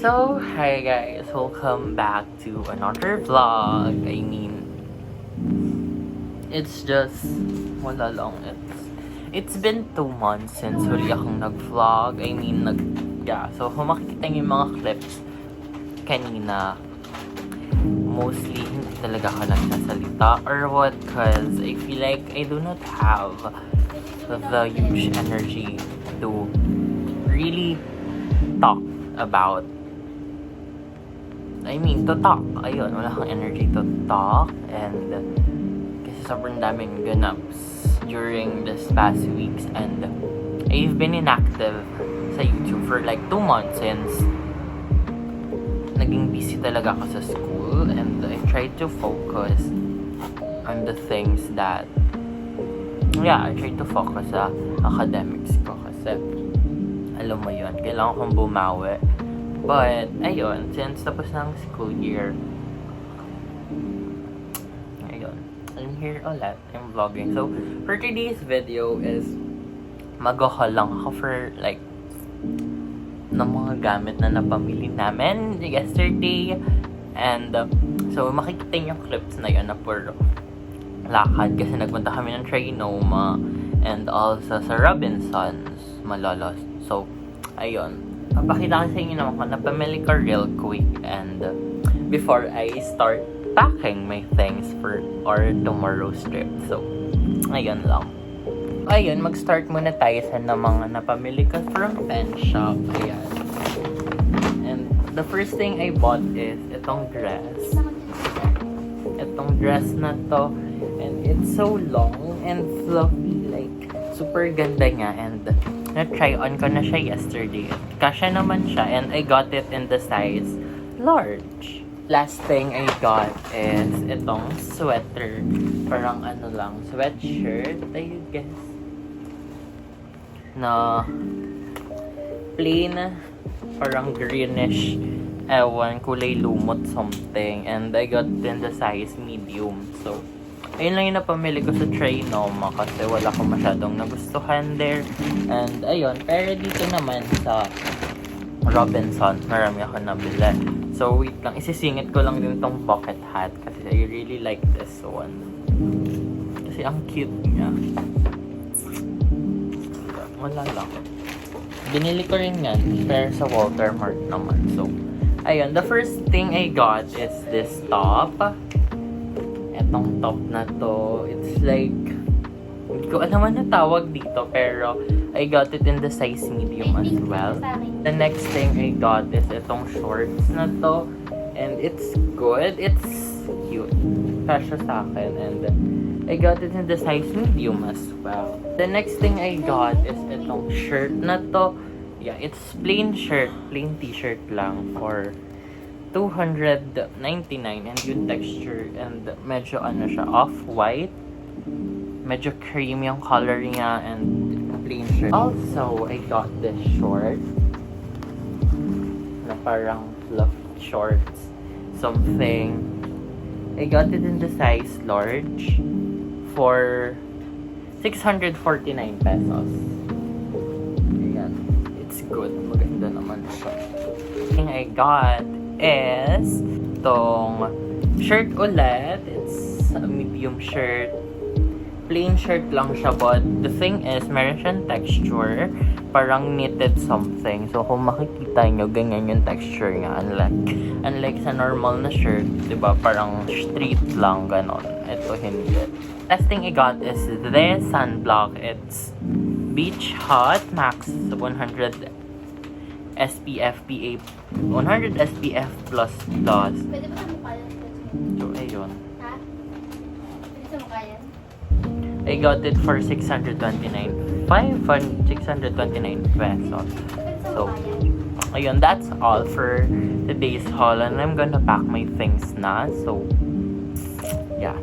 So, hi guys, welcome back to another vlog. I mean, it's just, wala lang, it's been 2 months since huli akong nag-vlog. I mean, so kung makikita niyo yung mga clips kanina, mostly hindi talaga ako nagsasalita or what, cause I feel like I do not have the huge energy to really talk about. To talk. Ayun, wala akong energy to talk. And kasi sobrang daming ganaps during this past weeks. And I've been inactive sa YouTube for like 2 months since naging busy talaga ako sa school. And I tried to focus on the things that I tried to focus sa academics ko. Kasi alam mo yun, kailangan kong bumawi. But, ayun, since tapos ng school year, ayun, I'm here ulit, I'm vlogging. So, for today's video is, mag-haul lang ako for, like, ng mga gamit na napamili namin yesterday. And, so, makikita yung clips na yun na puro lakad kasi nagpunta kami ng Trinoma and also sa Robinsons, Malolos. So, ayun. Papakita ko sa inyo naman kung napamili ko real quick and before I start packing my things for our tomorrow's trip. So, ayun lang. Ayun, mag-start muna tayo sa mga napamili ko from pen shop. Ayan. And the first thing I bought is itong dress. Itong dress na to. And it's so long and fluffy. Like, super ganda niya. And na-try on ko na siya yesterday. Kasya naman siya and I got it in the size large. Last thing I got is itong sweater. Parang sweatshirt, I guess. Na plain, parang greenish, kulay lumot something. And I got it in the size medium. So, ayun lang yung napamili ko sa Trinoma kasi wala ko masyadong nagustuhan there. And ayun, pero dito naman sa Robinson, marami ako nabili. So wait lang, isisingit ko lang din tong bucket hat kasi I really like this one. Kasi ang cute niya. Wala lang. Binili ko rin yan, pero sa Walter Mart naman. So, ayun, the first thing I got is this top. Itong top na to, it's like, hindi ko alam ano tawag dito, pero I got it in the size medium as well. The next thing I got is itong shorts na to, and it's good, it's cute, kasya sa akin, and I got it in the size medium as well. The next thing I got is itong shirt na to. Yeah, it's plain shirt, plain t-shirt lang for $299 and yung texture and medyo siya off-white, medyo cream yung color niya and plain shirt. Also, I got this short na parang fluff shorts something. I got it in the size large for 649 pesos. Ayan, it's good, maganda naman siya. Thing I got is tong shirt ulit. It's a medium shirt. Plain shirt lang siya, but the thing is, meron siyang texture. parang knitted something. So, kung makikita nyo, ganyan yung texture nga. Unlike sa normal na shirt, diba? Parang street lang, ganon. Ito, hindi. Last thing I got is this sunblock. It's Beach Hot Max 100 SPF PA 100 SPF++. Pwede ba sa mukha yan? So, ayun. Ha? Pwede sa mukha yan? I got it for 629 pesos. Pwede sa So, mukha yan? ayun, that's all for today's haul. And I'm gonna pack my things na. So, yeah.